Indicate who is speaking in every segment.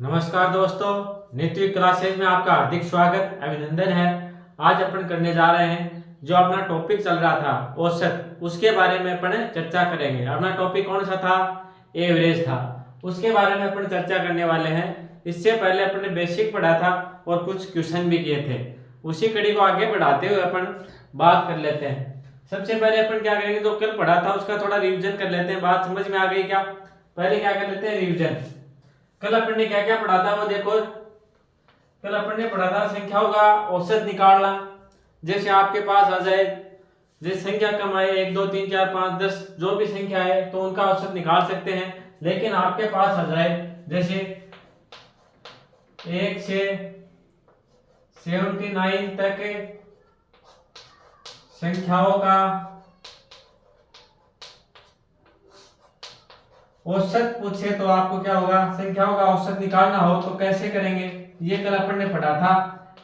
Speaker 1: नमस्कार दोस्तों, नित्य क्लासेज में आपका हार्दिक स्वागत अभिनंदन है। आज अपन करने जा रहे हैं जो अपना टॉपिक चल रहा था औसत, उसके बारे में अपन चर्चा करेंगे। अपना टॉपिक कौन सा था? एवरेज था। उसके बारे में अपन चर्चा करने वाले हैं। इससे पहले अपन ने बेसिक पढ़ा था और कुछ क्वेश्चन भी किए थे। उसी कड़ी को आगे बढ़ाते हुए अपन बात कर लेते हैं। सबसे पहले अपन क्या करेंगे, जो कल पढ़ा था उसका थोड़ा रिविजन कर लेते हैं। बात समझ में आ गई क्या? पहले क्या कर लेते हैं, रिविजन। कल अपन ने क्या क्या पढ़ा था वो देखो। कल अपन ने पढ़ा था संख्याओं का औसत निकालना। जैसे आपके पास आ जाए, जैसे संख्या कम आए 1 2 3 4 5 10 जो भी संख्या है तो उनका औसत निकाल सकते हैं। लेकिन आपके पास आ जाए जैसे 1 से 79 तक संख्याओं का औसत पूछे तो आपको क्या होगा, संख्याओं का औसत निकालना हो तो कैसे करेंगे, ये कल अपन ने पढ़ा था।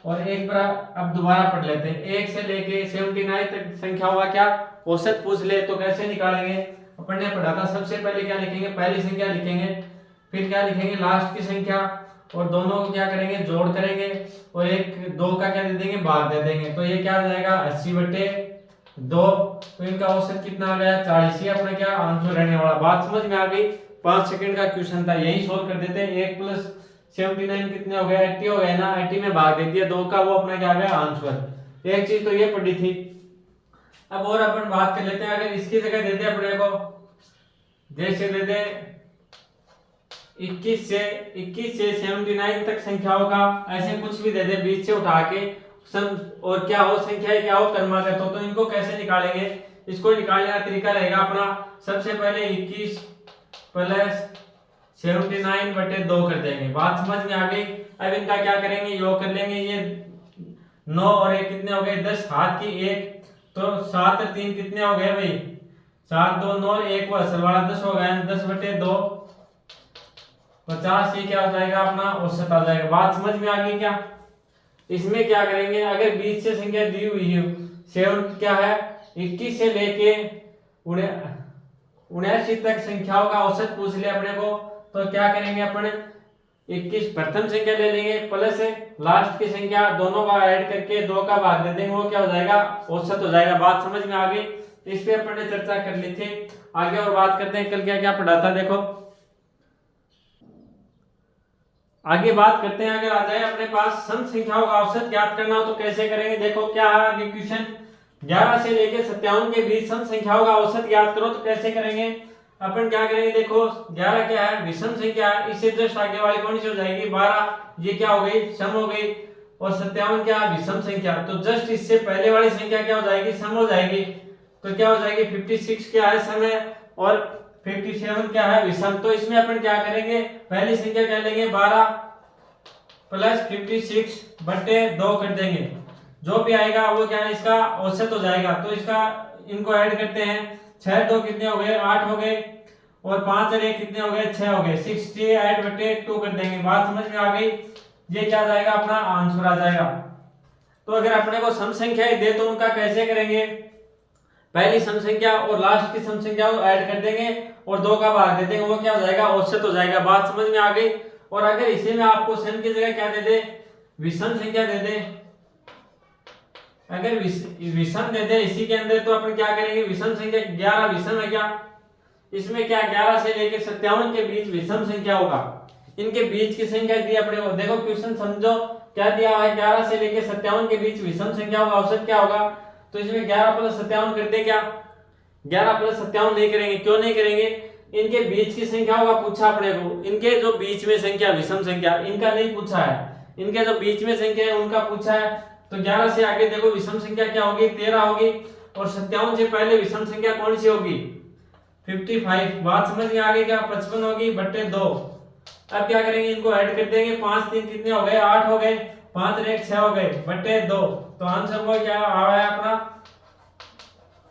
Speaker 1: और एक बार अब दोबारा पढ़ लेते हैं। 1 से लेके 79 तक संख्याओं का क्या औसत पूछ ले तो कैसे निकालेंगे, अपन ने पढ़ा था। सबसे पहले क्या लिखेंगे, पहली संख्या लिखेंगे, फिर क्या लिखेंगे, लास्ट की संख्या, और दोनों को क्या करेंगे, जोड़ करेंगे, और एक 2 का क्या दे देंगे, भाग दे देंगे। तो ये क्या हो जाएगा, 80/2। तो इनका औसत कितना आ गया, 40 ही अपना क्या आंसर रहने वाला। बात समझ में आ गई? 5 सेकंड का क्वेश्चन था, यही सोल्व कर देते हैं। 1 + 79 कितने हो गए, 80 हो गए ना। 80 में भाग दे दिया 2 का, वो अपना क्या आ गया, आंसर। एक चीज तो ये पढ़ी थी। अब और अपन बात कर लेते हैं। अगर इसकी जगह दे दे अपने को, जैसे दे दे 21 से 79 तक संख्याओं का, ऐसे कुछ भी दे दे बीच से उठा के और क्या हो, संख्याएं क्या हो, क्रमागत हो, तो इनको कैसे निकालेंगे? इसको निकालने का तरीका रहेगा अपना, सबसे पहले 21 + 79/2 कर देंगे। बात समझ में आ गई? अब इनका क्या करेंगे, योग कर लेंगे। ये 9 और 1 कितने हो गए, 10, हाथ की 1, तो 7 और 3 कितने हो गए भाई, 7 2 9 और 1 वो असल वाला 10 हो गया। 10/2 50, ये क्या हो जाएगा, अपना औसत आ जाएगा। बात समझ में आ गई क्या? इसमें क्या करेंगे, अगर बीच से संख्या दी हुई है 7 क्या है, 21 से लेके 79 तक संख्याओं का औसत पूछ ले अपने को, तो क्या करेंगे अपन, 21 प्रथम संख्या ले लेंगे प्लस लास्ट की संख्या, दोनों का ऐड करके 2 का भाग दे देंगे, वो क्या हो जाएगा, औसत हो जाएगा। बात समझ में आ गई? इस पे अपन ने चर्चा कर ली थी। आगे और बात करते हैं, कल क्या क्या पढ़ा था देखो। आगे बात करते हैं। अगर आ जाए अपने पास सम संख्याओं का औसत ज्ञात करना हो तो कैसे करेंगे, देखो क्या है आगे क्वेश्चन। 11 से लेकर 57 के बीच सम संख्याओं का औसत ज्ञात करो तो कैसे करेंगे। अपन क्या करेंगे, देखो 11 क्या है, विषम संख्या है, इससे जस्ट आगे वाली कौन सी हो जाएगी, 12, ये क्या हो गई, सम हो गई। और 57 क्या है, विषम संख्या, तो जस्ट इससे पहले वाली संख्या क्या हो जाएगी, सम हो जाएगी। तो क्या हो जाएगी, 56 क्या है, सम है, और 57 क्या है, विषम। तो इसमें अपन क्या करेंगे, पहली संख्या क्या लेंगे, 12 + 56/2 कर देंगे। जो भी आएगा वो क्या है, इसका औसत हो जाएगा। तो इसका इनको ऐड करते हैं, 6 2 कितने हो गए, 8 हो गए, और 5 और 1 कितने हो गए, 6 हो गए। 68/2 कर देंगे। बात समझ में आ गई? ये क्या आ जाएगा, अपना आंसर आ जाएगा। तो अगर अपने को सम संख्याएं दे तो उनका कैसे करेंगे, पहली सम संख्या और लास्ट की सम संख्या को ऐड कर देंगे और 2 का भाग दे देंगे, वो क्या हो जाएगा, औसत हो जाएगा। बात समझ में आ गई? और अगर इसी में आपको सम की जगह क्या दे दे, विषम संख्या दे दे, अगर विषम दे दे इसी के अंदर, तो अपन क्या करेंगे, विषम संख्या 11 विषम है क्या, इसमें क्या 11 से लेकर 57 के बीच विषम संख्या होगा, इनके बीच की संख्या दी अपने को। देखो क्वेश्चन समझो, क्या दिया हुआ है, 11 से लेकर 57 के बीच विषम संख्या होगा, औसत क्या होगा। तो इसमें 11 + 57 कर दे क्या, 11 + 57 नहीं करेंगे। क्यों नहीं करेंगे, इनके बीच की संख्याओं का पूछा अपने को। इनके जो बीच में संख्या विषम संख्या, इनका नहीं पूछा है, इनके जो बीच में संख्या है उनका पूछा है। तो 11 से आगे देखो विषम संख्या क्या होगी, 13 होगी, और 57 से पहले विषम संख्या कौन सी होगी, 55। बात समझ में आ गई क्या, 55 होगी बट्टे 2। अब क्या करेंगे, इनको ऐड कर देंगे, 5 3 कितने हो गए, 8 हो गए, 5 और 1 6 हो गए, बट्टे 2। तो आंसर वो क्या आ रहा है, अपना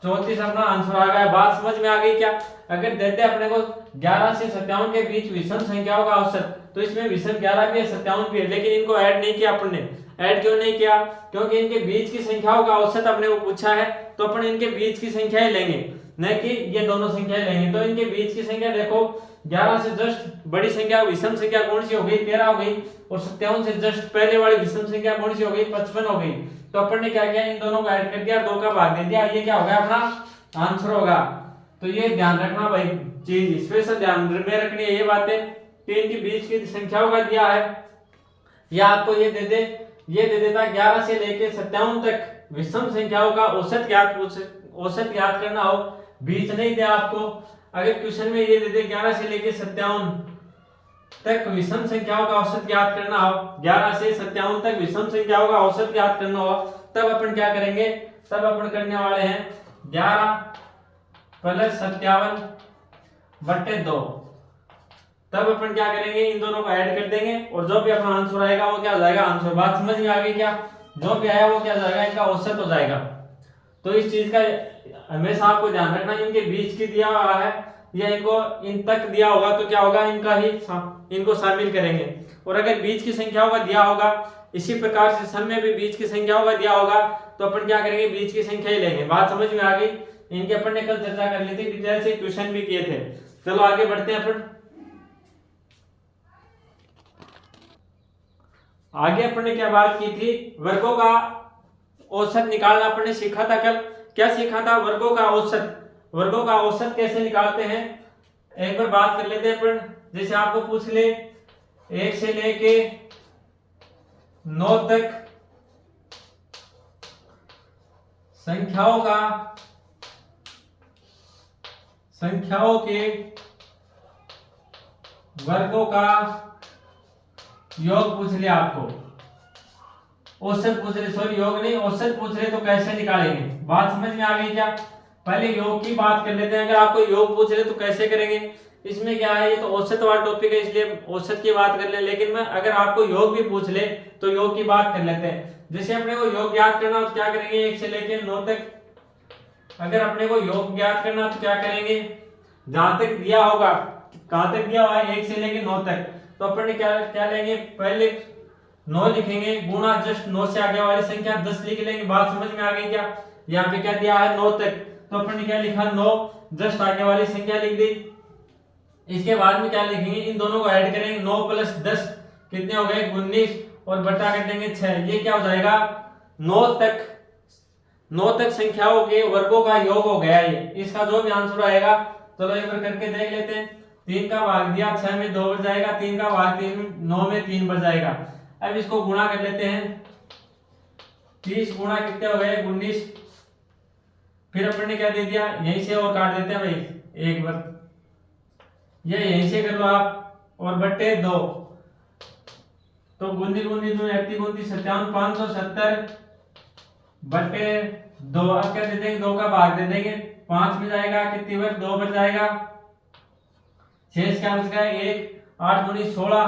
Speaker 1: 34 अपना आंसर आ गया। बात समझ में आ गई क्या? अगर देते अपने को 11 से 57 के बीच विषम संख्याओं का औसत, तो इसमें विषम 11 भी है 57 भी है, लेकिन इनको ऐड नहीं किया अपन ने। ऐड क्यों नहीं किया, क्योंकि इनके बीच की संख्याओं का औसत अपने को पूछा है, तो अपन इनके बीच की संख्याएं लेंगे। न कि ये दोनों संख्याएं लेंगे। तो इनके बीच की संख्या देखो 11 से जस्ट बड़ी संख्या विषम संख्या कौन सी हो गई 13 हो गई, और 57 से जस्ट पहले वाली विषम संख्या कौन सी हो गई 55 हो गई। तो अपन ने क्या किया, इन दोनों को ऐड कर दिया, 2 का भाग दे दिया, ये क्या होगा अपना आंसर होगा। तो ये ध्यान रखना भाई, चीज स्पेशल ध्यान में रखनी है ये बातें। तो इनके बीच की संख्याओं का दिया है, या आपको ये दे देता 11 से लेके 57 तक विषम संख्याओं का औसत याद करना हो, बीच नहीं दिया आपको। अगर क्वेश्चन में ये दे दे 11 से लेके 57 तक विषम संख्याओं का औसत याद करना हो, 11 से 57 तक विषम संख्याओं का औसत याद करना हो, तब अपन क्या करेंगे, तब अपन करने वाले हैं 11 प्लस 57 बट्टे 2। तब अपन क्या करेंगे, इन दोनों को ऐड कर देंगे, और जो भी अपना आंसर आएगा वो क्या हो जाएगा आंसर। बात समझ में आ गई क्या, जो भी आया वो क्या हो जाएगा, इनका औसत हो जाएगा। तो इस चीज का हमेशा आपको ध्यान रखना, इनके बीच की दिया हुआ है या इनको इन तक दिया होगा तो क्या होगा, इनका ही इनको शामिल करेंगे। और अगर बीच की संख्याओं का दिया होगा, इसी प्रकार से सम में भी बीच की संख्याओं का दिया होगा, तो अपन क्या करेंगे, बीच की संख्या ही लेंगे। बात समझ में आ गई, इनके अपन ने कल चर्चा कर ली थी, डिटेल से क्वेश्चन भी किए थे। चलो आगे बढ़ते हैं अपन। आगे अपन ने क्या बात की थी, वर्गों का औसत निकालना अपन ने सीखा था कल। क्या सीखा था, वर्गों का औसत। वर्गों का औसत कैसे निकालते हैं एक बार बात कर लेते हैं अपन। जैसे आपको पूछ ले 1 से लेके 9 तक संख्याओं के वर्गों का योग पूछ लिया आपको, औसत पूछ रहे, सॉरी योग नहीं औसत पूछ रहे, तो कैसे निकालेंगे। बात समझ में आ गई क्या, पहले योग की बात कर लेते हैं। अगर आपको योग पूछ रहे तो कैसे करेंगे, इसमें क्या है, ये तो औसत वाला टॉपिक है इसलिए औसत की बात कर ले, लेकिन मैं अगर आपको योग भी पूछ ले तो योग की बात कर लेते हैं। जैसे अपने को योग याद करना तो क्या करेंगे, 1 से लेके 9 तक अगर अपने को योग याद करना तो क्या करेंगे, जहां तक दिया होगा, कहां तक दिया हुआ है 1 से लेके 9 तक, तो अपन ने क्या लेंगे, पहले 9 लिखेंगे, गुणा जस्ट 9 से आगे वाली संख्या 10 लिख लेंगे। बात समझ में आ गई क्या, यहाँ पे क्या दिया है 9 तक, तो अपन ने क्या लिखा 9 जस्ट आगे वाली संख्या लिख दी। इसके बाद में क्या लिखेंगे, इन दोनों को ऐड करेंगे, 9 प्लस 10 कितने हो गए 19, और बटा कर देंगे 6। ये क्या हो जाएगा 9 तक संख्याओं के वर्गों का योग हो गया ये। इसका जो भी आंसर आएगा, चलो एक बार करके देख लेते हैं। 3 का भाग दिया 6 में 2 बढ़ जाएगा, 3 का भाग 9 में 3 बढ़ जाएगा। अब इसको गुणा कर लेते हैं, 30 गुणा कितने हो गए 19। फिर अपन ने क्या दे दिया, यहीं से और काट देते हैं भाई एक बार, ये यहीं से कर लो आप, और बट्टे 2, तो 19 19 2 29 57 570 बट्टे 2। अब क्या दे देंगे, 2 का भाग दे देंगे, 5 में जाएगा कितनी बार 2 बढ़ जाएगा, शेष क्या बच गया 1, 8 गुनी 16,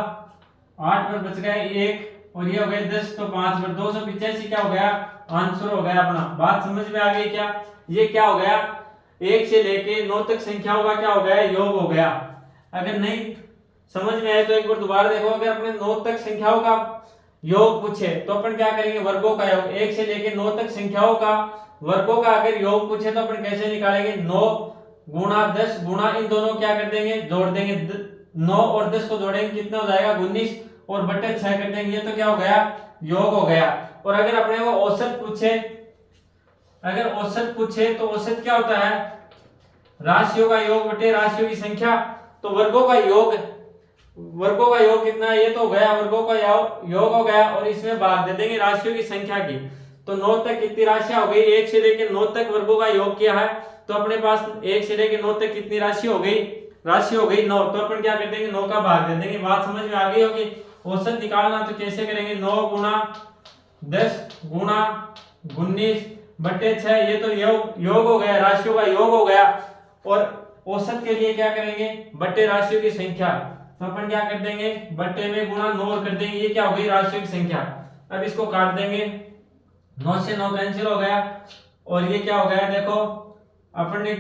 Speaker 1: 8 पर बच गया 1, और ये हो गए 10, तो 5 पर 285 क्या हो गया आंसर हो गया अपना। बात समझ में आ गई क्या, ये क्या हो गया 1 से लेके 9 तक संख्याओं का क्या हो गया योग हो गया। अगर नहीं समझ में आए तो एक बार दोबारा देखो, अगर अपने 9 तक संख्याओं का योग पूछे तो अपन क्या करेंगे, वर्गों का योग, 1 से लेके 9 तक संख्याओं का वर्गों का अगर योग पूछे तो अपन कैसे निकालेंगे, 9 गुणा 10 गुणा इन दोनों क्या कर देंगे जोड़ देंगे, 9 और 10 को जोड़ेंगे कितना हो जाएगा 19, और बट्टे 6 कर देंगे, ये तो क्या हो गया योग हो गया। और अगर अपने को औसत पूछे, अगर औसत पूछे तो औसत क्या होता है, राशियों का योग बटे राशियों की संख्या। तो वर्गों का योग कितना है, ये तो हो गया वर्गों का योग हो गया, और इसमें भाग दे देंगे राशियों की संख्या की। तो 9 तक कितनी राशियां हो गई, 1 से लेकर 9 तक वर्गों का योग किया है, तो अपने पास 1 से लेकर 9 तक कितनी राशि हो गई 9। तो अपन क्या कर देंगे 9 का भाग दे देंगे। बात समझ में आ गई होगी। औसत निकालना तो कैसे करेंगे, 9 गुणा 10 गुणा 19 बट्टे 6, ये तो योग हो गया, राशियों का योग हो गया। और औसत के लिए क्या करेंगे, बट्टे राशियों की संख्या, तो अपन क्या कर देंगे बट्टे में गुणा 9 कर देंगे, ये क्या हो गई राशियों की संख्या। अब इसको काट देंगे, 9 से 9 कैंसिल हो गया, और ये क्या हो गया देखो, अपन ने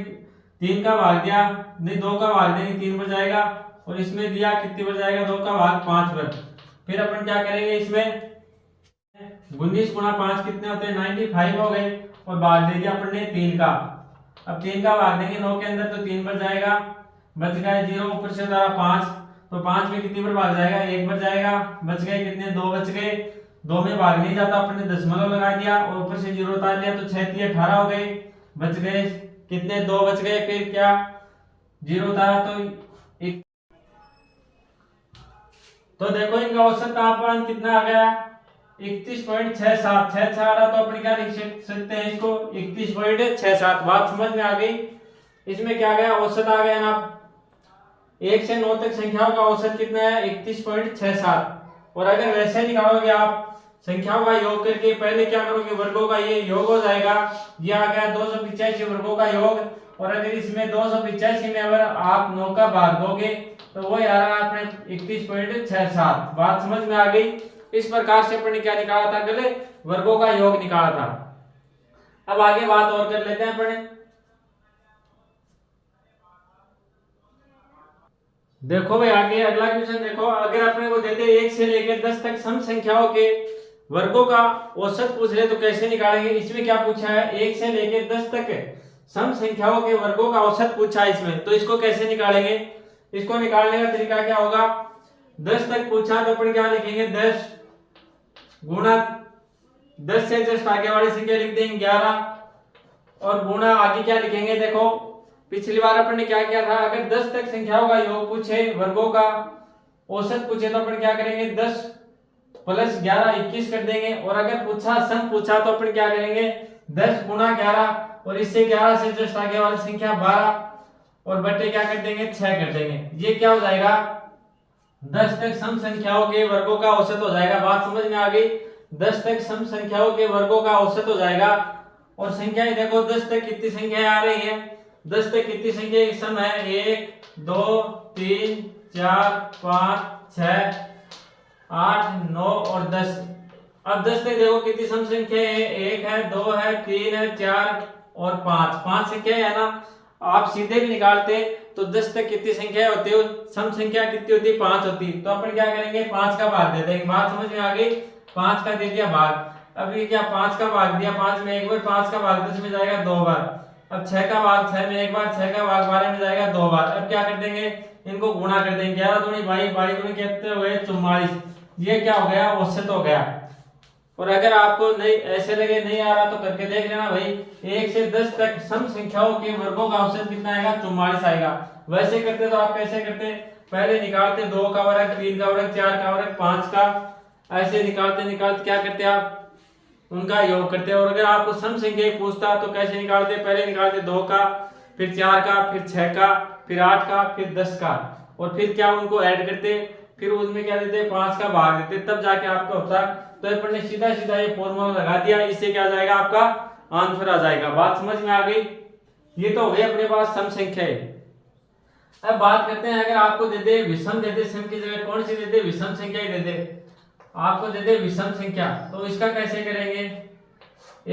Speaker 1: 3 का भाग दिया, नहीं 2 का भाग देंगे 3 पर जाएगा, और इसमें दिया कितनी पर जाएगा 2 का भाग 5 पर। फिर अपन क्या करेंगे, इसमें 19 गुणा 5 कितने होते हैं 95 हो गए, और भाग दे दिया अपन ने 3 का। अब 3 का भाग देंगे 9 के अंदर तो 3 बच जाएगा, बच गए 0, ऊपर से उतारा 5, तो 5 में कितनी बार भाग जाएगा, 1 बच जाएगा, बच गए कितने, 2 बच गए, 2 में भाग नहीं जाता, अपने दशमलव लगा दिया और ऊपर से 0 उतार लिया, तो 6 3 18 हो गए, बच गए कितने, 2 बच गए, फिर क्या 0 उतारा तो एक, तो देखो इनका औसत तापमान कितना आ गया, 31.67, 6 आ रहा तो अपन क्या लिख सकते हैं इसको 31.67। बात समझ में आ गई। इसमें क्या गया, औसत आ गया ना, 1 से 9 तक संख्याओं का औसत कितना है 31.67। और अगर वैसे निकालोगे आप संख्याओं का योग करके, पहले क्या करोगे, वर्गों का ये योग हो जाएगा, ये आ गया 285 वर्गों का योग, और अगर इसमें 285 में अगर आप 9 का भाग दोगे तो वो आ रहा है अपने 31.67। बात समझ में आ गई। इस प्रकार से अपन ने क्या निकाला था, अगले वर्गों का योग निकाला था। अब आगे बात और कर लेते हैं अपन। देखो भाई आगे अगला क्वेश्चन देखो, अगर अपने को देते 1 से लेकर 10 तक सम संख्याओं के वर्गों का औसत पूछ रहे तो कैसे निकालेंगे। इसमें क्या पूछा है, 1 से लेकर 10 तक सम संख्याओं के वर्गों का औसत पूछा है इसमें, तो इसको कैसे निकालेंगे। इसको निकालने का तरीका क्या होगा, 10 तक पूछा तो अपन क्या लिखेंगे, 10 गुणा 10 से जस्ट आगे वाली संख्या लिख देंगे 11, और गुणा आगे क्या लिखेंगे, देखो पिछली बार अपन ने क्या किया था, अगर 10 तक संख्याओं का योग पूछे, वर्गों का औसत पूछे तो अपन क्या करेंगे, 10 प्लस 11 21 कर देंगे, और अगर पूछा सम पूछा तो अपन क्या करेंगे, 10 गुणा 11 और इससे 11 से जस्ट आगे वाली संख्या 12 और बटे क्या कर देंगे 6 कर देंगे। ये क्या हो जाएगा, 10 तक सम संख्याओं के वर्गों का औसत हो जाएगा। बात समझ में आ गई, 10 तक सम संख्याओं के वर्गों का औसत हो जाएगा। और संख्याएं देखो 10 तक कितनी संख्याएं आ रही हैं, 10 तक कितनी संख्या सम है, 1 2 3 4 5 6 8 9 और 10। अब 10 तक देखो कितनी सम संख्या है, 1 है 2 है 3 है 4 और 5, 5 संख्या है ना। आप सीधे भी निकालते तो 10 तक कितनी संख्या होती है, सम संख्या कितनी होती है 5 होती, तो अपन क्या करेंगे 5 का भाग दे देंगे। बात समझ में आ गई, 5 का दे दिया भाग। अब ये क्या 5 का भाग दिया, 5 में एक बार, 5 का भाग 10 में जाएगा 2 बार। अब 6 का भाग 6 में एक बार, 6 का भाग 12 में जाएगा 2 बार। अब क्या कर देंगे, इनको गुणा कर देंगे, 11 दूनी 22, 22 दूनी कितने हुए 44। ये क्या हो गया, औसत हो गया। और अगर आपको नहीं ऐसे लगे नहीं आ रहा तो करके देख लेना भाई, 1 से 10 तक सम संख्याओं के वर्गों का औसत कितना आएगा, 44 आएगा। वैसे करते तो आप कैसे करते, पहले निकालते 2 का वर्ग 3 का वर्ग 4 का वर्ग 5 का, ऐसे निकालते निकालते क्या करते आप उनका योग करते। और अगर आपको सम संख्या पूछता तो कैसे निकालते, पहले निकालते 2 का, फिर 4 का, फिर 6 का, फिर 8 का, फिर 10 का, और फिर क्या उनको ऐड करते, फिर उसमें क्या देते 5 का भाग देते, तब जाके आपका होता। तो अपन ने सीधा सीधा ये फॉर्मूला लगा दिया, इससे क्या आ जाएगा, आपका आंसर आ जाएगा। बात समझ में आ गई। ये तो हो गई अपने पास सम संख्याएं। अब बात करते हैं, अगर आपको दे दे विषम दे दे, सम की जगह कौन सी दे दे, विषम संख्या ही दे दे, आपको दे दे विषम संख्या, तो इसका कैसे करेंगे।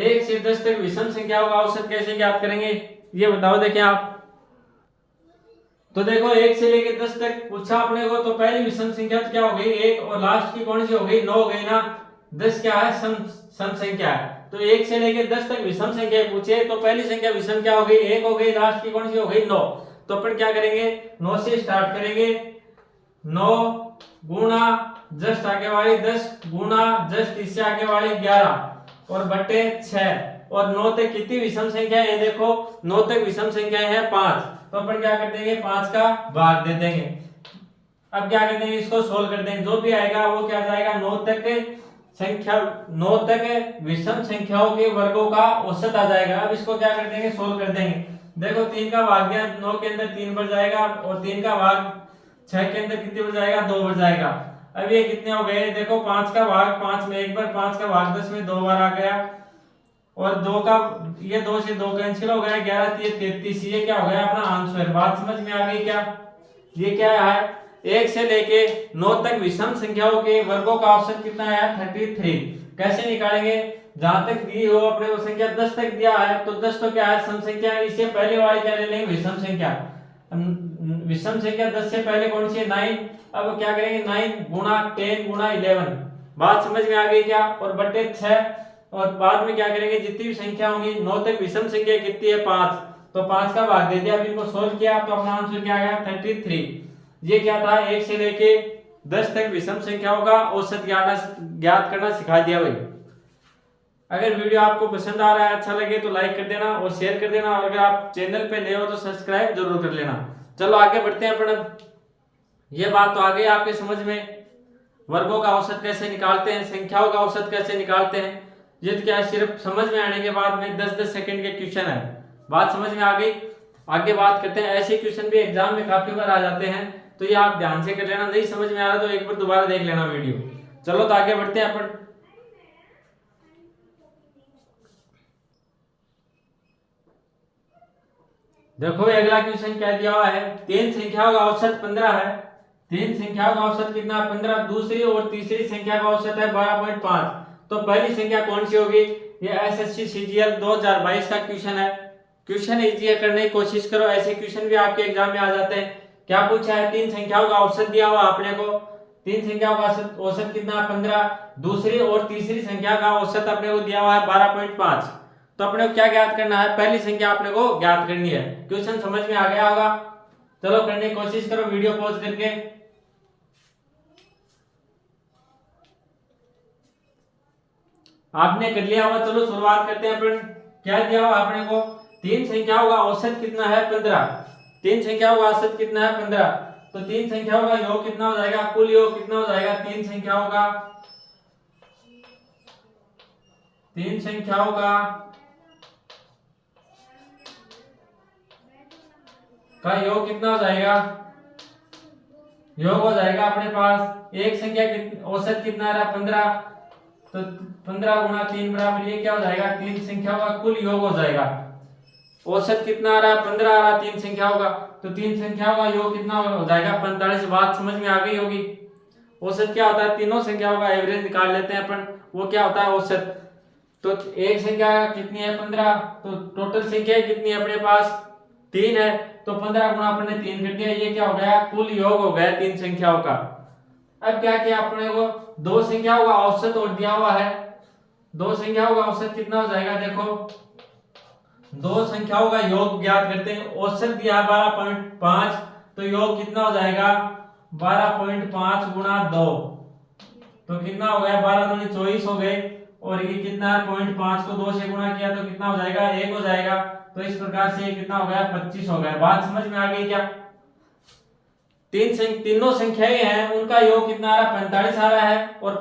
Speaker 1: 1 से 10 तक विषम संख्याओं का औसत कैसे ज्ञात करेंगे, ये बताओ। देखें आप तो देखो 1 से लेकर 10 तक पूछा अपने को, तो पहली विषम संख्या तो क्या हो गई 1, और लास्ट की कौन सी हो गई 9 हो गई ना। 10 क्या है, सम संख्या है, तो 1 से लेकर 10 तक विषम संख्या पूछे तो पहली संख्या विषम क्या हो गई 1 हो गई, लास्ट की कौन सी हो गई 9। तो अपन क्या करेंगे 9 से स्टार्ट करेंगे, 9 गुणा जस्ट आगे वाली 10 गुणा जस्ट इससे आगे वाली 11 और बटे 6, और 9 तक कितनी विषम संख्या है, देखो 9 तक विषम संख्या है 5, तो अपन क्या कर देंगे 5 का भाग दे देंगे। अब क्या कर देंगे, इसको सोल्व कर देंगे, जो भी आएगा वो क्या जाएगा 9 तक संख्या, 9 तक विषम संख्याओं के वर्गों का औसत आ जाएगा। अब इसको क्या कर देंगे, सोल्व कर देंगे। देखो 3 का भाग दिया, 9 के अंदर 3 बढ़ जाएगा, और 3 का भाग 6 के अंदर कितने बढ़ जाएगा 2 बढ़ जाएगा। अब ये कितने हो गए, देखो 5 का भाग 5 में एक बार, 5 का भाग 10 में 2 बार आ गया, और 2 का ये 2 से 2 कैंसिल हो गया, 11 3 33, ये क्या हो गया अपना आंसर। बात समझ में आ गई क्या, ये क्या है 1 से लेके 9 तक विषम संख्याओं के वर्गों का औसत कितना है 33। कैसे निकालेंगे, जहां तक दी हो अपने को संख्या 10 तक दिया है, तो 10 तो क्या है सम संख्या है, इससे पहले वाली क्या ले लेंगे विषम संख्या। विषम संख्या 10 से पहले कौन सी है 9। अब क्या करेंगे 9 गुणा 10 गुणा 11। बात समझ में आ गई क्या, और बटे 6, और बाद में क्या करेंगे जितनी भी संख्या होंगी 9 तक विषम संख्या कितनी है 5, तो 5 का भाग दे दिया, अब इनको सोल्व किया तो अपना आंसर क्या आया 33। ये क्या था, 1 से लेके 10 तक विषम संख्याओं का औसत ज्ञात करना सिखा दिया भाई। अगर वीडियो आपको पसंद आ रहा है, अच्छा लगे तो लाइक कर देना और शेयर कर देना, और अगर आप चैनल पे नए हो तो सब्सक्राइब जरूर कर लेना। चलो आगे बढ़ते हैं अपन। ये बात तो आ गई आपके समझ में, वर्गों का औसत कैसे निकालते हैं, संख्याओं का औसत कैसे निकालते हैं। ये तो क्या है, सिर्फ समझ में आने के बाद में 10-10 सेकंड के क्वेश्चन है, बात समझ में आ गई। आगे बात करते हैं, ऐसे क्वेश्चन भी एग्जाम में काफी बार आ जाते हैं, तो ये आप ध्यान से कर लेना, नहीं समझ में आ रहा तो एक बार दोबारा देख लेना वीडियो। चलो तो आगे बढ़ते हैं अपन। देखो अगला क्वेश्चन क्या दिया हुआ है, 3 संख्याओं का औसत 15 है। 3 संख्याओं का औसत कितना 15, दूसरी और तीसरी संख्या का औसत है 12.5। तो पहली संख्या कौन सी होगी, ये एसएससी सीजीएल 2022 का क्वेश्चन है। क्वेश्चन इजी करने की कोशिश करो, ऐसे क्वेश्चन भी आपके एग्जाम में आ जाते हैं। क्या पूछा है, 3 संख्याओं का औसत दिया हुआ अपने को, 3 संख्याओं का औसत कितना 15, दूसरी और तीसरी संख्या का औसत अपने को दिया हुआ है 12.5। तो अपने को क्या ज्ञात करना है, पहली संख्या अपने को ज्ञात करनी है। क्वेश्चन समझ में आ गया होगा, चलो करने की कोशिश करो वीडियो पॉज करके। आपने कर लिया होगा, चलो शुरुआत करते हैं अपन। क्या दिया हुआ अपने को, 3 संख्याओं का औसत कितना है 15, 3 संख्याओं का औसत कितना है 15। तो 3 संख्याओं का योग कितना हो जाएगा, कुल योग कितना हो जाएगा 3 संख्याओं का, 3 संख्याओं का योग कितना हो जाएगा, योग हो जाएगा अपने पास एक संख्या औसत कितना रहा 15, तो 15 गुणा 3 बराबर ये क्या हो जाएगा 3 संख्याओं का कुल योग हो जाएगा। औसत कितना आ रहा 15 आ रहा 3 संख्याओं का, तो 3 संख्याओं का योग कितना हो जाएगा 45। बात समझ में आ गई होगी। औसत क्या होता है, तीनों संख्याओं का एवरेज निकाल लेते हैं अपन, वो क्या होता है औसत। तो एक संख्या कितनी है 15, तो टोटल संख्या कितनी है अपने पास 3 है, तो 15 गुणा अपन ने 3 कर दिया, ये क्या हो गया कुल योग हो गया 3 संख्याओं का। अब क्या किया अपने को, 2 संख्याओं का औसत और दिया हुआ है, 2 संख्याओं का औसत कितना हो जाएगा, देखो 2 संख्याओं का योग ज्ञात करते हैं। औसत दिया 12.5, तो योग कितना हो जाएगा 12.5 गुणा 2, तो कितना हो गया 12 दूनी 24 हो गए, और ये कितना है 0.5 को 2 से गुणा किया तो कितना हो जाएगा 1 हो जाएगा। तो इस प्रकार से ये कितना हो गया 25 हो गया। बात समझ में आ गई क्या। तीनों संख्याएं हैं उनका योग कितना आ रहा 45 आ रहा है, और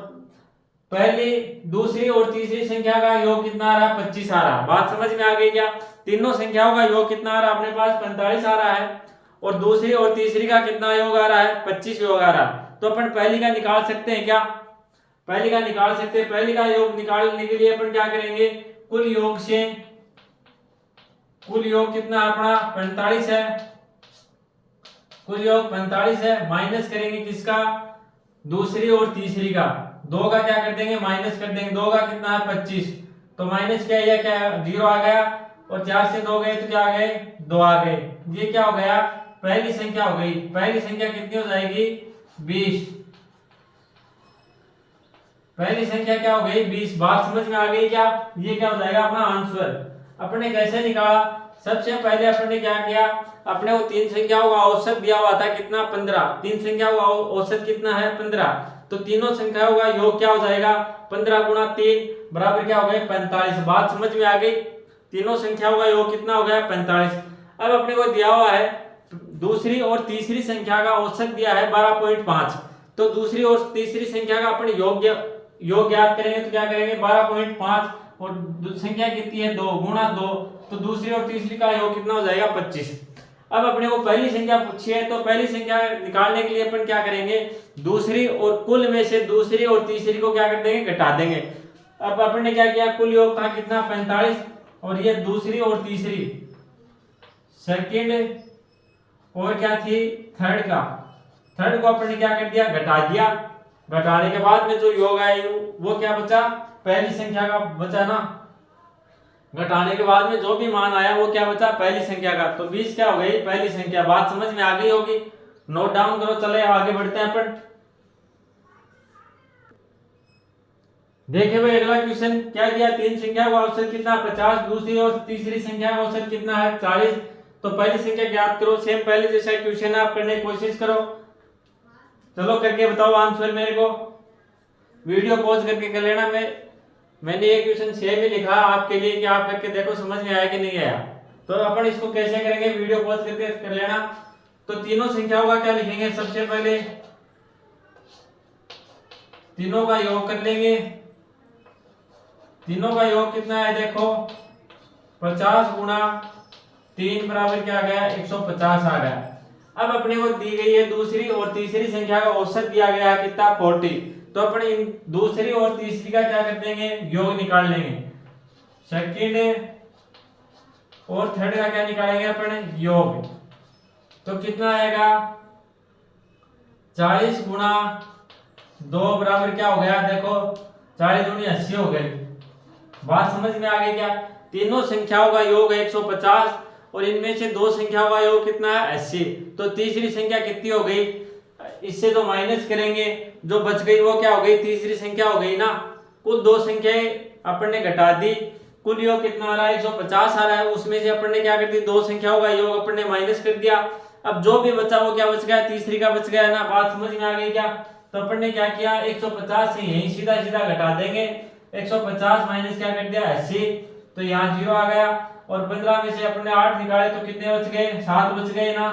Speaker 1: पहली दूसरी और तीसरी संख्या का योग कितना आ रहा 25 आ रहा। बात समझ में आ गई क्या। तीनों संख्याओं का योग कितना आ रहा अपने पास 45 आ रहा है, और दूसरी और तीसरी का कितना योग आ रहा है 25 योग आ रहा। तो अपन पहली का निकाल सकते हैं क्या, पहली का निकाल सकते हैं। पहली का योग निकालने के लिए अपन क्या करेंगे, कुल योग से, कुल योग कितना अपना 45 है, कुल योग 45 है, माइनस करेंगे किसका दूसरी और तीसरी का, 2 का क्या कर देंगे माइनस कर देंगे, 2 का कितना है 25, तो माइनस क्या है क्या 0 आ गया, और 4 से 2 गए तो क्या आ गए 2 आ गए। ये क्या हो गया पहली संख्या हो गई। पहली संख्या कितनी हो जाएगी 20, पहली संख्या क्या हो गई 20। बात समझ में आ गई क्या। ये क्या हो जाएगा अपना आंसर। अपने कैसे निकाला, सबसे पहले अपने ने क्या किया, अपने को 3 संख्याओं का औसत दिया हुआ था कितना 15, 3 संख्याओं का औसत कितना है 15, तो तीनों संख्याओं का योग क्या हो जाएगा 15 गुणा 3 बराबर क्या हो गए 45। बात समझ में आ गई। तीनों संख्याओं का योग कितना हो गया 45। अब अपने को दिया हुआ है दूसरी और तीसरी संख्या का औसत दिया है 12.5, तो दूसरी और तीसरी संख्या का अपन योग ज्ञात करेंगे तो क्या करेंगे 12.5, और संख्या कितनी है 2 गुणा 2, तो दूसरी और तीसरी का योग कितना हो जाएगा 25। अब अपने को पहली संख्या पूछी है, तो पहली संख्या निकालने के लिए अपन क्या करेंगे, दूसरी और कुल में से दूसरी और तीसरी को क्या कर देंगे घटा देंगे। अब अपन ने क्या किया, कुल योग था कितना 45, और ये दूसरी और तीसरी सेकंड और क्या थी थर्ड को अपन ने क्या कर दिया घटा दिया। घटाने के बाद में जो योग आया वो क्या बचा पहली संख्या का बचा ना, घटाने के बाद में जो भी मान आया वो क्या बचा पहली संख्या का, तो 20 क्या हो गई पहली संख्या। बात समझ में आ गई होगी, नोट डाउन करो। चले आगे बढ़ते हैं अपन। देखे भाई अगला क्वेश्चन क्या दिया, 3 संख्या का औसत कितना 50, दूसरी और तीसरी संख्या का औसत कितना है 40, तो पहली संख्या ज्ञात करो। सेम पहले जैसा क्वेश्चन है, आप करने की कोशिश करो। चलो करके बताओ आंसर मेरे को, वीडियो पॉज करके कर लेना। मैंने ये क्वेश्चन सेम ही लिखा आपके लिए कि आप करके देखो समझ में आया कि नहीं आया। तो अपन इसको कैसे करेंगे, वीडियो पॉज करके कर लेना। तो तीनों संख्याओं का क्या लिखेंगे, सबसे पहले तीनों का योग कर लेंगे। तीनों का योग कितना है, देखो 50 गुणा 3 बराबर क्या आ गया, 150 आ गया। अब अपने को दी गई है दूसरी और तीसरी संख्या का औसत दिया गया है कितना, 40। तो अपने इन दूसरी और तीसरी का क्या कर देंगे, योग निकाल लेंगे। सेकंड और थर्ड का क्या निकालेंगे अपने, योग। तो कितना आएगा, 40 गुणा 2 बराबर क्या हो गया, देखो 40 दूनी 80 हो गई। बात समझ में आ गई क्या। तीनों संख्याओं का योग है 150 और इनमें से दो संख्याओं का योग कितना है, 80। तो तीसरी संख्या कितनी हो गई, इससे तो माइनस करेंगे, जो बच गई वो क्या हो गई, तीसरी संख्या हो गई ना। कुल दो संख्याएं अपन ने घटा दी, कुल योग कितना आ रहा है, 150 आ रहा है। उसमें से अपन ने क्या कर दी, दो संख्याओं का योग अपन ने माइनस कर दिया। अब जो भी बचा वो क्या बच गया, तीसरी का बच गया ना। बात समझ में आ गई क्या। तो अपन ने क्या किया, 150 से यही सीधा सीधा घटा देंगे। 150 माइनस क्या कर दिया, 80। तो यहाँ 0 आ गया। और 15 में से अपने 8 निकाले तो कितने बच गए, 7 बच गए ना,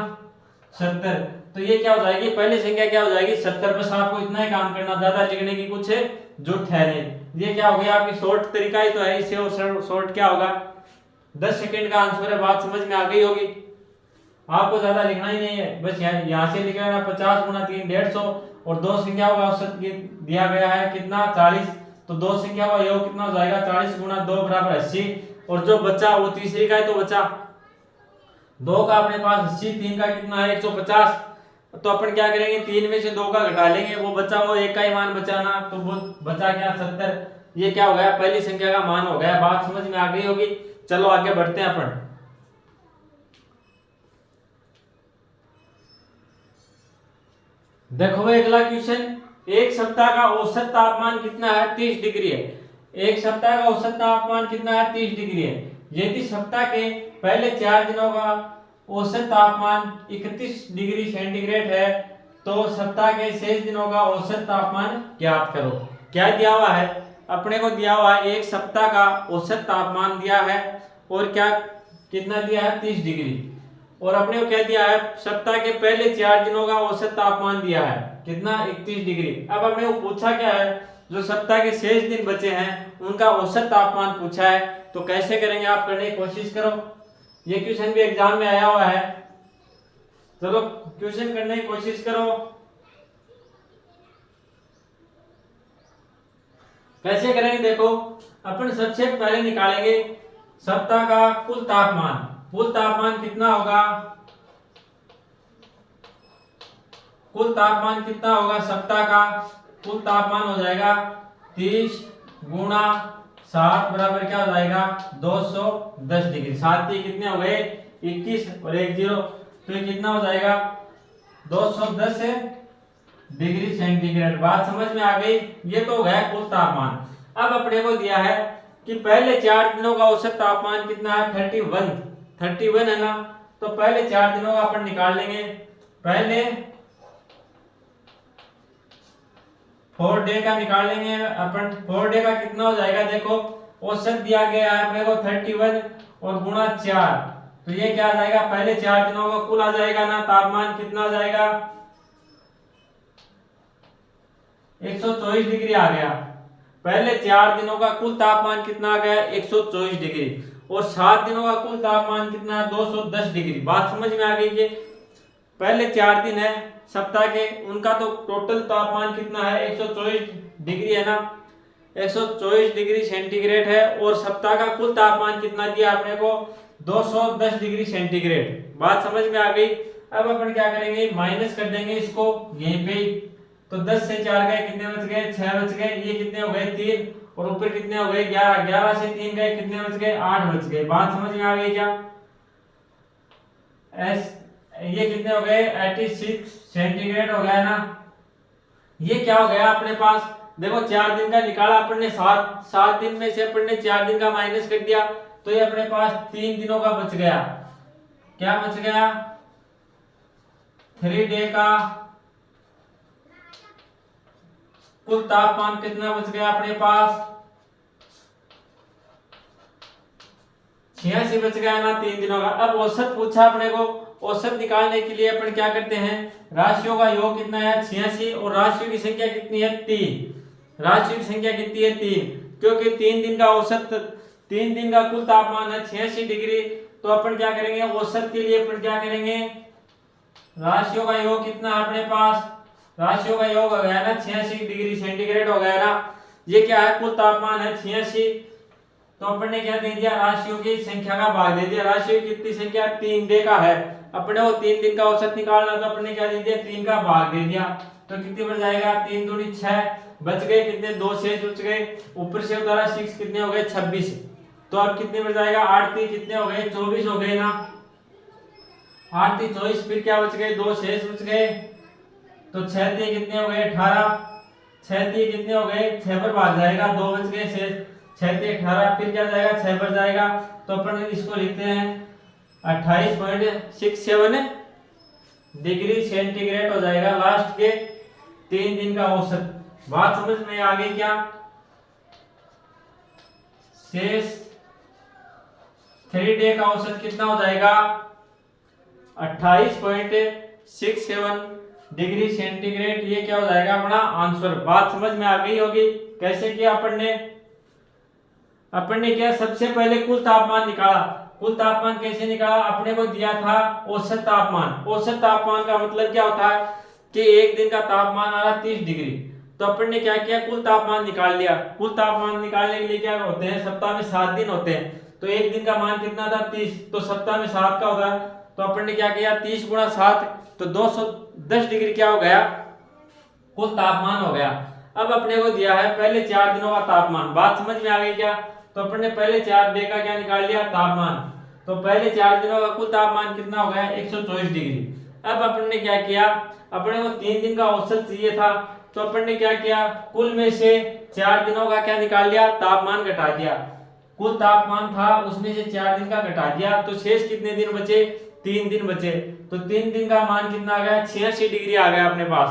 Speaker 1: 70। तो ये क्या हो जाएगी, पहली संख्या क्या हो जाएगी, 70। बस आपको इतना ही काम करना, ज्यादा लिखने की कुछ जरूरत है नहीं। ये क्या हो गया, आपकी शॉर्ट तरीका ही तो है, इससे और शॉर्ट क्या होगा, 10 सेकंड का आंसर है। बात समझ में आ गई होगी, आपको ज्यादा लिखना ही नहीं है। बस यहाँ से लिखना है 50 गुणा 3 150 और दो संख्याओं का औसत दिया गया है कितना, 40। तो दो संख्याओं का योग कितना हो जाएगा, 40 गुणा 2 बराबर 80। और जो बचा वो तीसरी का है, तो बचा 2 का अपने पास 80, 3 का कितना है 150। तो अपन क्या करेंगे, 3 में से 2 का घटा लेंगे, वो बचा वो एक का ही मान बचा ना, तो वो बचा क्या 70। ये क्या हो गया, पहली संख्या का मान हो गया। बात समझ में आ गई होगी। चलो आगे बढ़ते हैं अपन। देखो अगला क्वेश्चन, एक सप्ताह का औसत तापमान कितना है, 30 डिग्री है। एक सप्ताह का औसत तापमान कितना है, 30 डिग्री है। यदि सप्ताह के पहले 4 दिनों का औसत तापमान 31 डिग्री सेंटीग्रेड है, तो सप्ताह के शेष दिनों का औसत तापमान ज्ञात करो। क्या दिया हुआ है, अपने को दिया हुआ है एक सप्ताह का औसत तापमान दिया है और क्या कितना दिया है, 30 डिग्री। और अपने को क्या दिया है, सप्ताह के पहले 4 दिनों का औसत तापमान दिया है कितना, 31 डिग्री। अब अपने को पूछा क्या है, जो सप्ताह के शेष दिन बचे हैं उनका औसत तापमान पूछा है। तो कैसे करेंगे, आप करने की कोशिश करो। ये क्वेश्चन भी एग्जाम में आया हुआ है। चलो क्वेश्चन करने की कोशिश करो। कैसे करेंगे, देखो अपन सबसे पहले निकालेंगे सप्ताह का कुल तापमान। कुल तापमान कितना होगा, कुल तापमान कितना होगा सप्ताह का, कुल तापमान हो जाएगा 30 गुणा 7 बराबर क्या हो जाएगा, 210 डिग्री। 7 कितने हो गए, 21 और 1 0। तो ये कितना हो जाएगा, 210 डिग्री सेंटीग्रेड। बात समझ में आ गई। ये तो हो गया कुल तापमान। अब अपने को दिया है कि पहले 4 दिनों का औसत तापमान कितना है, 31 है ना। तो पहले 4 दिनों का अपन निकाल लेंगे। पहले 4 डे का निकाल लेंगे अपन। 4 डे का कितना हो जाएगा, देखो औसत दिया गया है अपने को 31 और गुणा 4। तो ये क्या आ जाएगा, पहले 4 दिनों का कुल आ जाएगा ना, तापमान कितना आ जाएगा, 124 डिग्री आ गया। पहले 4 दिनों का कुल तापमान कितना आ गया, 124 डिग्री। और 7 दिनों का कुल तापमान कितना है, 210 डिग्री। बात समझ में आ गई है। पहले 4 दिन है सप्ताह के, उनका तो टोटल तापमान कितना है, 124 डिग्री है ना, 124 डिग्री सेंटीग्रेड है। और सप्ताह का कुल तापमान कितना दिया अपने को, 210 डिग्री सेंटीग्रेड। बात समझ में आ गई। अब अपन क्या करेंगे, माइनस कर देंगे इसको यहीं पे। तो 10 से 4 गए, कितने बच गए, 6 बच गए। ये कितने हो गए, 3। और ऊपर कितने हो गए, 11। 11 से 3 गए, कितने बच गए, 8 बच गए। बात समझ में आ गई क्या। ये कितने हो गए, 86 सेंटीग्रेड हो गया ना। ये क्या हो गया अपने पास, देखो 4 दिन का निकाला अपन ने, 7 दिन में से अपन ने 4 दिन का माइनस कर दिया। तो ये अपने पास 3 दिनों का बच गया। क्या बच गया 3 डे का कुल तापमान कितना बच गया अपने पास 86 बच गया ना 3 दिनों का। अब औसत पूछा अपने को, औसत निकालने के लिए अपन क्या करते हैं, राशियों का योग कितना है 86 और राशियों की संख्या कितनी है 3। राशियों की संख्या कितनी है 3, क्योंकि 3 दिन का औसत 3 दिन का कुल तापमान है 86 डिग्री। तो अपन क्या करेंगे, औसत के लिए अपन क्या करेंगे, राशियों का योग कितना है अपने पास, राशियों का योग हो गया ना 86 डिग्री सेंटीग्रेड हो गया ना। ये क्या है, कुल तापमान है 86, तो अपन ने क्या दे दिया, राशियों की संख्या का भाग दे दिया। राशियों की कितनी संख्या 3 डे का है, अपने को 3 दिन का औसत निकालना, तो अपन ने क्या दे दिया 3 का भाग दे दिया। तो कितनी बढ़ जाएगा 3 दूनी 6, बच गए कितने 2 शेष बच गए, ऊपर से उतारा 6 कितने हो गए 26। तो अब कितने बढ़ जाएगा 8 3 कितने हो गए 24 हो गए ना, 8 3 24, फिर क्या बच गए 2 शेष बच गए, तो 6 3 कितने हो गए 18, 6 3 कितने हो गए 6 पर भाग जाएगा 2 बच गए शेष, 6 3 18, फिर क्या जाएगा 6 पर जाएगा। तो अपन इसको लिखते हैं 28.67 डिग्री सेंटीग्रेड हो जाएगा लास्ट के 3 दिन का औसत। बात समझ में आ गई क्या, शेष 3 डे का औसत कितना हो जाएगा 28.67 डिग्री सेंटीग्रेड, ये क्या हो जाएगा अपना आंसर। बात समझ में आ गई होगी। कैसे किया अपन ने क्या, सबसे पहले कुल तापमान निकाला। कुल तापमान कैसे निकाला, अपने को दिया था औसत तापमान। औसत तापमान का मतलब क्या होता है कि एक दिन का तापमान आ रहा 30 डिग्री, तो अपन ने क्या किया कुल तापमान निकाल लिया। कुल तापमान निकालने के लिए क्या होते हैं, सप्ताह में 7 दिन होते हैं, तो एक दिन का मान कितना था 30, तो सप्ताह में 7 का होगा, तो अपन ने क्या किया 30 गुणा 7, तो 210 डिग्री क्या हो गया कुल तापमान हो गया। अब अपने को दिया है पहले 4 दिनों का तापमान। बात समझ में आ गई क्या, तो अपन ने पहले 4 डे का क्या निकाल लिया तापमान, तो पहले 4 दिनों का कुल तापमान कितना हो गया 124 डिग्री। अब अपन ने क्या किया, अपने को 3 दिन का औसत चाहिए था, तो अपन ने क्या किया कुल में से 4 दिनों का क्या निकाल लिया तापमान घटा दिया। कुल तापमान था उसमें से 4 दिन का घटा दिया, तो शेष कितने दिन बचे 3 दिन बचे, तो 3 दिन का मान कितना आ गया 86 डिग्री आ गया अपने पास।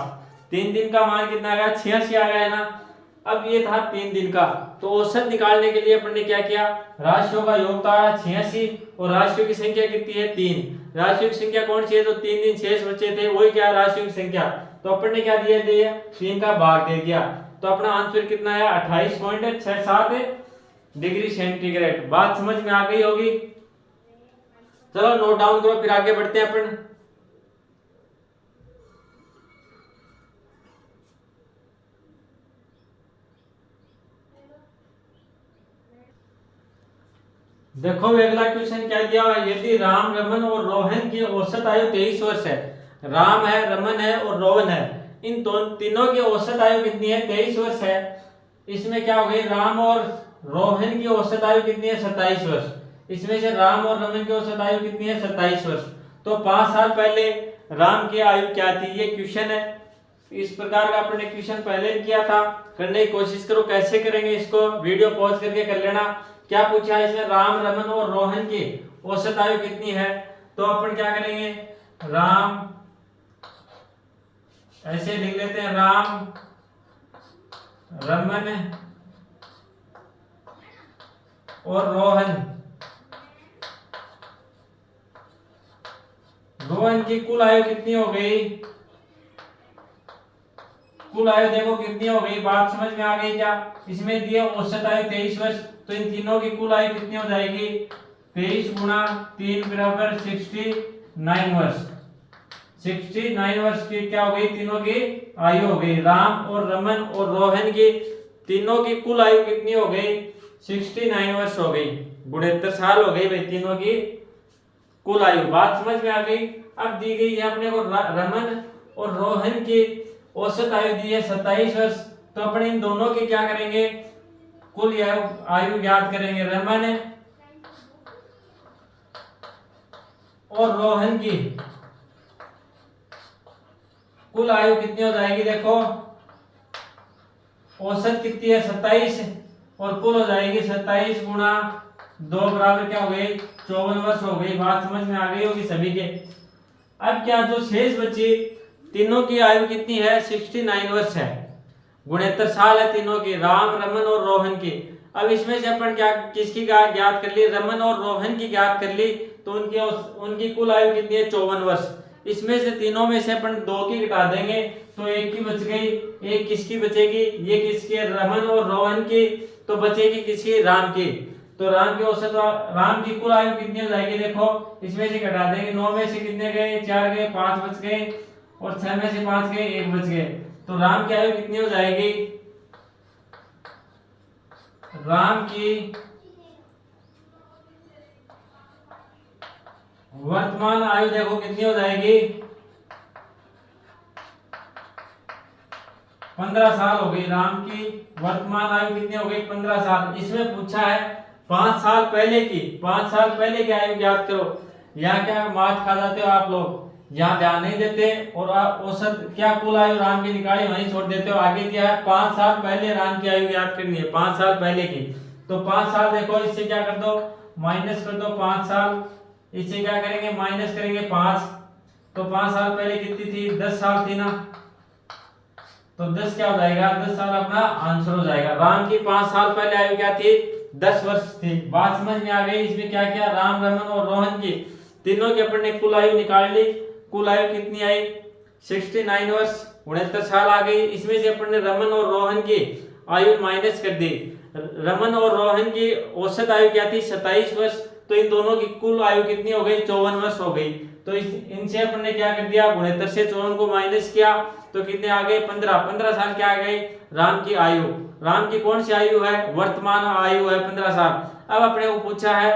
Speaker 1: 3 दिन का मान कितना आ गया 86 आ गया ना। अब ये था 3 दिन का, तो औसत निकालने के लिए अपन ने क्या किया, राशियों का योग था 86 और राशियों की संख्या कितनी है 3। राशियों की संख्या कौन सी है, तो 3 दिन शेष बचे थे, वही क्या राशियों की संख्या, तो अपन ने क्या दिया 3 का भाग दे दिया, तो अपना आंसर कितना आया 28.67 डिग्री सेंटीग्रेड। बात समझ में आ गई होगी। चलो नोट डाउन करो, फिर आगे बढ़ते हैं अपन। देखो अगला क्वेश्चन क्या दिया हुआ है, यदि राम रमन और रोहन की औसत आयु 23 वर्ष है, राम है रमन है और रोहन है, इन तीनों की औसत आयु कितनी है 23 वर्ष है। इसमें क्या हो गई राम और रोहन की औसत आयु कितनी है 27 वर्ष, इसमें से राम और रमन की औसत आयु कितनी है 27 वर्ष। तो 5 साल पहले राम की आयु क्या थी, ये क्वेश्चन है। इस प्रकार का अपने क्वेश्चन पहले भी किया था, करने की कोशिश करो। कैसे करेंगे इसको, वीडियो पॉज करके कर लेना। क्या पूछा है इसमें, राम रमन और रोहन की औसत आयु कितनी है, तो अपन क्या करेंगे राम ऐसे लिख लेते हैं, राम रमन और रोहन, रोहन की कुल आयु कितनी हो गई, कुल आयु देखो कितनी हो गई। बात समझ में आ गई क्या, इसमें दिए औसत आयु 23 वर्ष, तो इन तीनों की कुल आयु कितनी हो जाएगी 23 गुणा 3 बराबर 69 वर्ष। 69 वर्ष की क्या हो गई, तीनों की आयु हो गई। राम और रमन और रोहन की तीनों की कुल आयु कितनी हो गई 69 वर्ष हो गई, 72 साल हो गई भाई तीनों की कुल आयु। बात समझ में आ गई। अब दी गई है अपने को रमन और रोहन की औसत आयु दी है 27 वर्ष, तो अपने इन दोनों की क्या करेंगे कुल आयु याद करेंगे। रमन और रोहन की कुल आयु कितनी हो जाएगी, देखो औसत कितनी है 27 और कुल हो जाएगी 27 गुणा 2 बराबर क्या हो गए 54 वर्ष हो गई। बात समझ में आ गई होगी सभी के। अब क्या जो शेष बची तीनों की आयु कितनी है 69 वर्ष है, 69 साल है तीनों की, राम रमन और रोहन की। अब इसमें से अपन क्या किसकी ज्ञात कर ली, रमन और रोहन की ज्ञात कर ली, तो उनकी कुल आयु कितनी है 54 वर्ष। इसमें से तीनों में से अपन 2 की घटा देंगे तो 1 की बच गई, 1 किसकी बचेगी, ये किसकी है रमन और रोहन की, तो बचेगी किसकी राम की। तो राम की औसत राम की कुल आयु कितनी हो जाएगी, देखो इसमें से घटा देंगे, 9 में से कितने गए 4 गए, 5 बच गए, और 6 में से 5 गए 1 बच गए। तो राम की आयु कितनी हो जाएगी, राम की वर्तमान आयु देखो कितनी हो जाएगी 15 साल हो गई। राम की वर्तमान आयु कितनी हो गई 15 साल। इसमें पूछा है 5 साल पहले की, 5 साल पहले की आयु ज्ञात करो। यहाँ क्या मात खा जाते हो आप लोग, यहाँ ध्यान नहीं देते और औसत क्या कुल आयु राम की निकाली वहीं छोड़ देते हो। आगे दिया है 5 साल पहले राम की आयु ज्ञात करनी है, 5 साल पहले की। तो 5 साल देखो इससे क्या कर दो माइनस कर दो 5 साल, इससे क्या करेंगे माइनस करेंगे 5, तो 5 साल पहले कितनी थी 10 साल थी ना, तो 10 क्या हो जाएगा 10 साल अपना आंसर हो जाएगा। राम की 5 साल पहले आयु क्या थी 10 वर्ष थी। बात समझ में आ गई। इसमें क्या किया राम रमन और रोहन की तीनों की अपन ने कुल आयु निकाल ली। कुल आयु कितनी आई 69 वर्ष, 69 साल आ गई। इसमें से अपन ने रमन और रोहन की आयु माइनस कर दी। रमन और रोहन की औसत आयु क्या थी 27 वर्ष, तो इन दोनों की कुल आयु कितनी हो गई 54 वर्ष हो गई। तो इनसे अपन ने क्या कर दिया 69 से 54 को माइनस किया तो कितने आ गए 15 साल क्या आ गए राम की आयु। राम की कौन सी आयु है वर्तमान आयु है 15 साल। अब अपने को पूछा है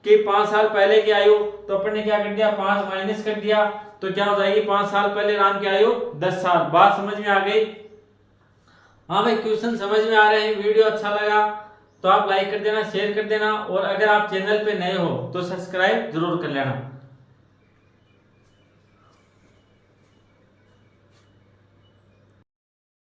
Speaker 1: कि 5 साल पहले की आयु, तो अपन ने क्या कर दिया 5 माइनस कर दिया तो क्या हो जाएगी 5 साल पहले राम की आयु 10 साल। बात समझ में आ गई। हाँ भाई क्वेश्चन समझ में आ रहे हैं, वीडियो अच्छा लगा तो आप लाइक कर देना, शेयर कर देना, और अगर आप चैनल पे नए हो तो सब्सक्राइब जरूर कर लेना।